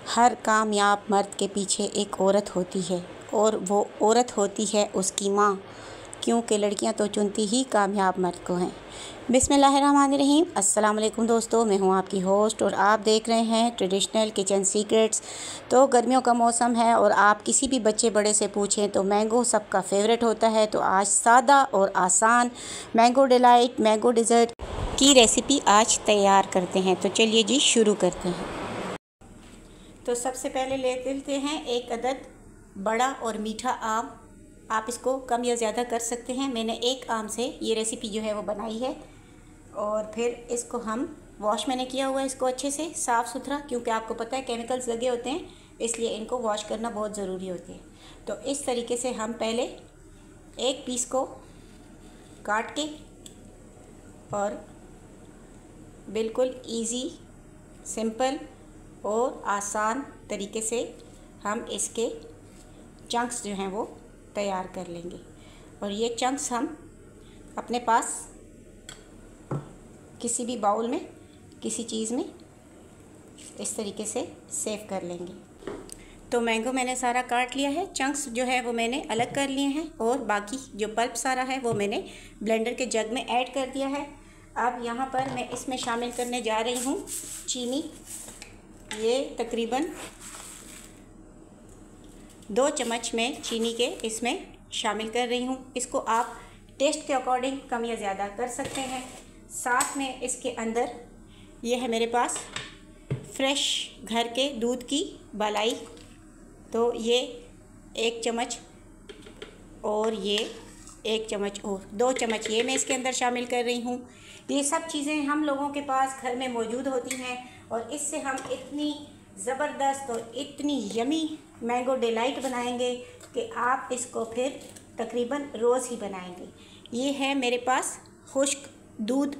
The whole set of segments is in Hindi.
हर कामयाब मर्द के पीछे एक औरत होती है और वो औरत होती है उसकी माँ, क्योंकि लड़कियां तो चुनती ही कामयाब मर्द को हैं। बिस्मिल्लाहिर्रहमानिर्रहीम। अस्सलाम वालेकुम दोस्तों, मैं हूं आपकी होस्ट और आप देख रहे हैं ट्रेडिशनल किचन सीक्रेट्स। तो गर्मियों का मौसम है और आप किसी भी बच्चे बड़े से पूछें तो मैंगो सबका फेवरेट होता है। तो आज सादा और आसान मैंगो डिलाइट मैंगो डिज़र्ट की रेसिपी आज तैयार करते हैं। तो चलिए जी शुरू करते हैं। तो सबसे पहले ले लेते हैं एक अदद बड़ा और मीठा आम। आप इसको कम या ज़्यादा कर सकते हैं। मैंने एक आम से ये रेसिपी जो है वो बनाई है। और फिर इसको हम वॉश मैंने किया हुआ है, इसको अच्छे से साफ़ सुथरा, क्योंकि आपको पता है केमिकल्स लगे होते हैं, इसलिए इनको वॉश करना बहुत ज़रूरी होती है। तो इस तरीके से हम पहले एक पीस को काट के और बिल्कुल इजी, सिंपल और आसान तरीके से हम इसके चंक्स जो हैं वो तैयार कर लेंगे। और ये चंक्स हम अपने पास किसी भी बाउल में, किसी चीज़ में इस तरीके से सेव कर लेंगे। तो मैंगो मैंने सारा काट लिया है, चंक्स जो है वो मैंने अलग कर लिए हैं और बाकी जो पल्प सारा है वो मैंने ब्लेंडर के जग में ऐड कर दिया है। अब यहाँ पर मैं इसमें शामिल करने जा रही हूँ चीनी। ये तकरीबन 2 चम्मच में चीनी के इसमें शामिल कर रही हूँ। इसको आप टेस्ट के अकॉर्डिंग कम या ज़्यादा कर सकते हैं। साथ में इसके अंदर ये है मेरे पास फ्रेश घर के दूध की मलाई, तो ये 1 चम्मच और ये 1 चम्मच और 2 चम्मच ये मैं इसके अंदर शामिल कर रही हूँ। ये सब चीज़ें हम लोगों के पास घर में मौजूद होती हैं और इससे हम इतनी ज़बरदस्त और इतनी यमी मैंगो डिलाइट बनाएंगे कि आप इसको फिर तकरीबन रोज़ ही बनाएंगे। ये है मेरे पास खुश्क दूध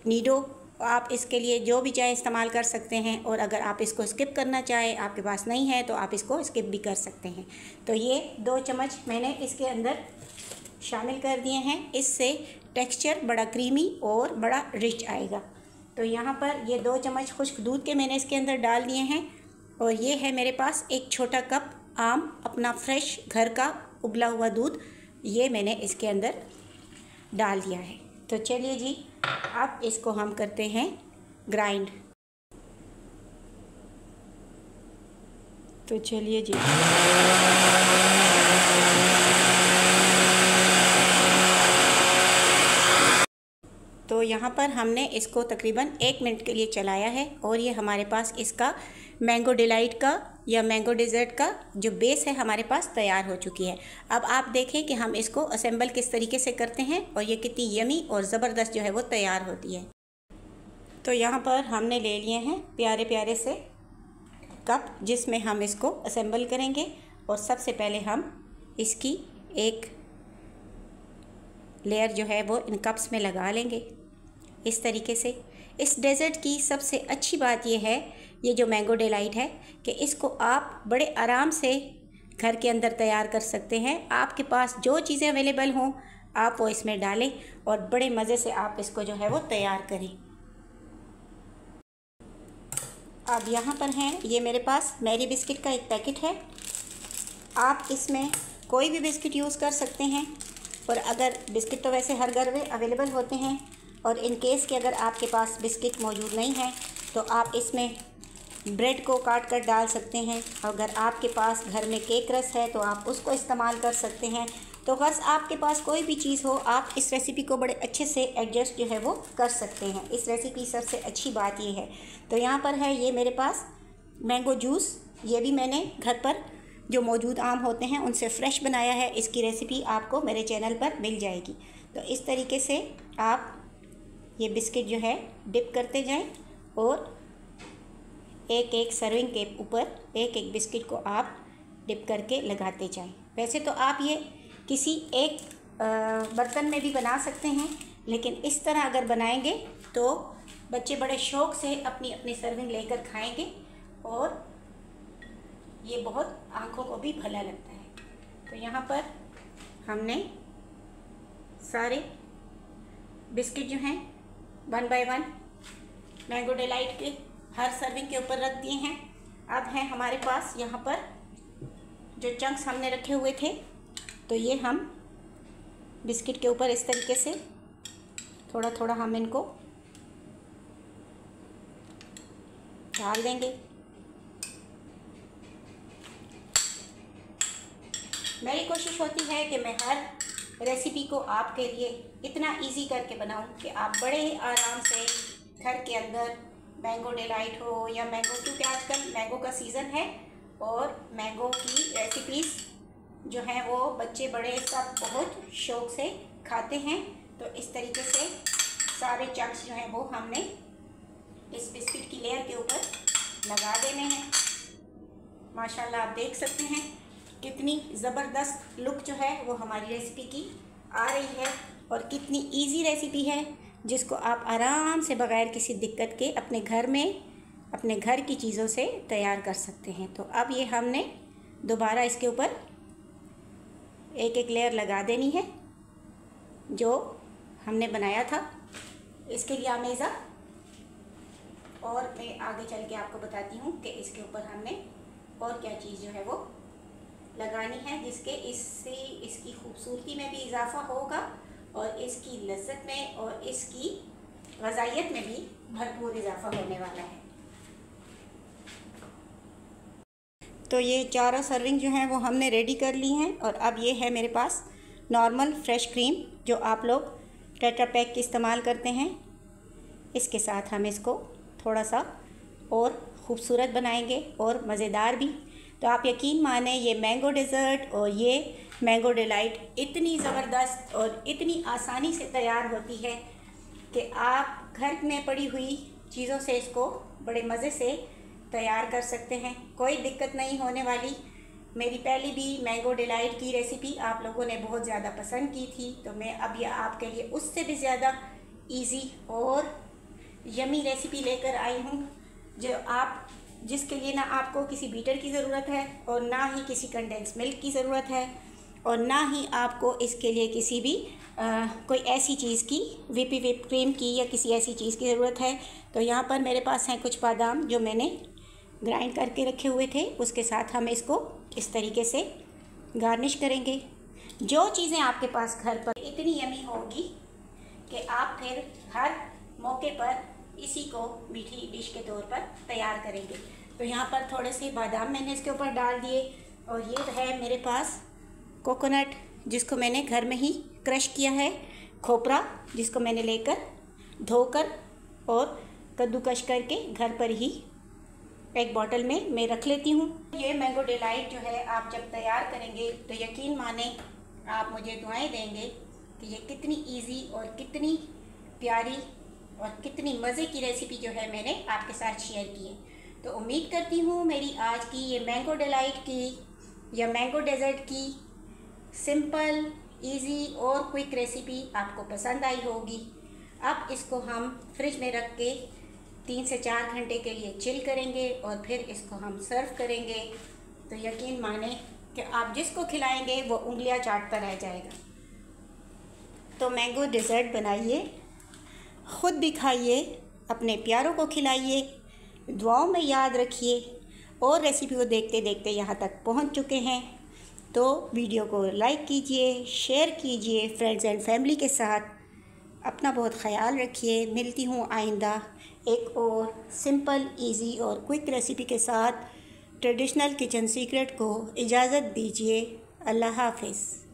नीडो। आप इसके लिए जो भी चाहे इस्तेमाल कर सकते हैं और अगर आप इसको स्किप करना चाहें, आपके पास नहीं है, तो आप इसको स्किप भी कर सकते हैं। तो ये 2 चम्मच मैंने इसके अंदर शामिल कर दिए हैं। इससे टेक्सचर बड़ा क्रीमी और बड़ा रिच आएगा। तो यहाँ पर ये 2 चम्मच खुश्क दूध के मैंने इसके अंदर डाल दिए हैं। और ये है मेरे पास एक छोटा कप आम, अपना फ्रेश घर का उबला हुआ दूध, ये मैंने इसके अंदर डाल दिया है। तो चलिए जी, अब इसको हम करते हैं ग्राइंड। तो चलिए जी, तो यहाँ पर हमने इसको तकरीबन 1 मिनट के लिए चलाया है और ये हमारे पास इसका मैंगो डिलाइट का या मैंगो डिज़र्ट का जो बेस है हमारे पास तैयार हो चुकी है। अब आप देखें कि हम इसको असेंबल किस तरीके से करते हैं और ये कितनी यमी और ज़बरदस्त जो है वो तैयार होती है। तो यहाँ पर हमने ले लिए हैं प्यारे प्यारे से कप, जिसमें हम इसको असेंबल करेंगे। और सबसे पहले हम इसकी एक लेयर जो है वो इन कप्स में लगा लेंगे इस तरीके से। इस डेज़र्ट की सबसे अच्छी बात यह है, ये जो मैंगो डिलाइट है, कि इसको आप बड़े आराम से घर के अंदर तैयार कर सकते हैं। आपके पास जो चीज़ें अवेलेबल हों आप वो इसमें डालें और बड़े मज़े से आप इसको जो है वो तैयार करें। अब यहाँ पर हैं, ये मेरे पास मैरी बिस्किट का एक पैकेट है। आप इसमें कोई भी बिस्किट यूज़ कर सकते हैं। और अगर बिस्किट तो वैसे हर घर में अवेलेबल होते हैं, और इन केस कि अगर आपके पास बिस्किट मौजूद नहीं है तो आप इसमें ब्रेड को काट कर डाल सकते हैं। अगर आपके पास घर में केक रस है तो आप उसको इस्तेमाल कर सकते हैं। तो बस आपके पास कोई भी चीज़ हो, आप इस रेसिपी को बड़े अच्छे से एडजस्ट जो है वो कर सकते हैं। इस रेसिपी सबसे अच्छी बात ये है। तो यहाँ पर है ये मेरे पास मैंगो जूस, ये भी मैंने घर पर जो मौजूद आम होते हैं उनसे फ्रेश बनाया है। इसकी रेसिपी आपको मेरे चैनल पर मिल जाएगी। तो इस तरीके से आप ये बिस्किट जो है डिप करते जाएं और एक एक सर्विंग के ऊपर एक एक बिस्किट को आप डिप करके लगाते जाएं। वैसे तो आप ये किसी एक बर्तन में भी बना सकते हैं, लेकिन इस तरह अगर बनाएंगे तो बच्चे बड़े शौक़ से अपनी अपनी सर्विंग लेकर खाएंगे और ये बहुत आँखों को भी भला लगता है। तो यहाँ पर हमने सारे बिस्किट जो हैं 1 बाय 1 मैंगो डिलाइट के हर सर्विंग के ऊपर रख दिए हैं। अब हैं हमारे पास यहाँ पर जो चंक्स हमने रखे हुए थे, तो ये हम बिस्किट के ऊपर इस तरीके से थोड़ा थोड़ा हम इनको डाल देंगे। मेरी कोशिश होती है कि मैं हर रेसिपी को आपके लिए इतना इजी करके बनाऊं कि आप बड़े आराम से घर के अंदर मैंगो डिलाइट हो या मैंगो, क्योंकि आजकल मैंगो का सीज़न है और मैंगो की रेसिपीज़ जो हैं वो बच्चे बड़े सब बहुत शौक़ से खाते हैं। तो इस तरीके से सारे चंक्स जो हैं वो हमने इस बिस्किट की लेयर के ऊपर लगा देने हैं। माशाल्लाह आप देख सकते हैं कितनी ज़बरदस्त लुक जो है वो हमारी रेसिपी की आ रही है और कितनी इजी रेसिपी है जिसको आप आराम से बग़ैर किसी दिक्कत के अपने घर में अपने घर की चीज़ों से तैयार कर सकते हैं। तो अब ये हमने दोबारा इसके ऊपर एक एक लेयर लगा देनी है जो हमने बनाया था इसके लिए आमेज़ा। और मैं आगे चल के आपको बताती हूँ कि इसके ऊपर हमने और क्या चीज़ जो है वो लगानी है जिसके इससे इसकी खूबसूरती में भी इजाफ़ा होगा और इसकी लज्जत में और इसकी ग़ज़ाइयत में भी भरपूर इजाफ़ा होने वाला है। तो ये चारों सर्विंग जो हैं वो हमने रेडी कर ली हैं और अब ये है मेरे पास नॉर्मल फ्रेश क्रीम जो आप लोग टेट्रा पैक की इस्तेमाल करते हैं। इसके साथ हम इसको थोड़ा सा और ख़ूबसूरत बनाएंगे और मज़ेदार भी। तो आप यकीन माने ये मैंगो डेज़र्ट और ये मैंगो डिलाइट इतनी ज़बरदस्त और इतनी आसानी से तैयार होती है कि आप घर में पड़ी हुई चीज़ों से इसको बड़े मज़े से तैयार कर सकते हैं। कोई दिक्कत नहीं होने वाली। मेरी पहली भी मैंगो डिलाइट की रेसिपी आप लोगों ने बहुत ज़्यादा पसंद की थी, तो मैं अब यह आपके लिए उससे भी ज़्यादा इजी और यमी रेसिपी लेकर आई हूँ जो आप जिसके लिए ना आपको किसी बीटर की ज़रूरत है और ना ही किसी कंडेंस मिल्क की ज़रूरत है और ना ही आपको इसके लिए किसी भी कोई ऐसी चीज़ की विप क्रीम की या किसी ऐसी चीज़ की ज़रूरत है। तो यहाँ पर मेरे पास हैं कुछ बादाम जो मैंने ग्राइंड करके रखे हुए थे, उसके साथ हम इसको इस तरीके से गार्निश करेंगे। जो चीज़ें आपके पास घर पर इतनी यमी होगी कि आप फिर हर मौके पर इसी को मीठी डिश के तौर पर तैयार करेंगे। तो यहाँ पर थोड़े से बादाम मैंने इसके ऊपर डाल दिए और ये है मेरे पास कोकोनट जिसको मैंने घर में ही क्रश किया है, खोपरा जिसको मैंने लेकर धोकर और कद्दूकश करके घर पर ही एक बॉटल में मैं रख लेती हूँ। ये मैंगो डिलाइट जो है आप जब तैयार करेंगे तो यकीन माने आप मुझे दुआएं देंगे कि ये कितनी इजी और कितनी प्यारी और कितनी मज़े की रेसिपी जो है मैंने आपके साथ शेयर की है। तो उम्मीद करती हूँ मेरी आज की ये मैंगो डिलाइट की या मैंगो डेज़र्ट की सिंपल इजी और क्विक रेसिपी आपको पसंद आई होगी। अब इसको हम फ्रिज में रख के 3 से 4 घंटे के लिए चिल करेंगे और फिर इसको हम सर्व करेंगे। तो यकीन माने कि आप जिसको खिलाएंगे वो उंगलियां चाटता रह जाएगा। तो मैंगो डेज़र्ट बनाइए, ख़ुद भी खाइए, अपने प्यारों को खिलाइए, दुआओं में याद रखिए। और रेसिपी को देखते देखते यहाँ तक पहुँच चुके हैं तो वीडियो को लाइक कीजिए, शेयर कीजिए फ्रेंड्स एंड फैमिली के साथ। अपना बहुत ख़याल रखिए। मिलती हूँ आइंदा एक और सिंपल इजी और क्विक रेसिपी के साथ। ट्रेडिशनल किचन सीक्रेट को इजाज़त दीजिए। अल्लाह हाफ़िज़।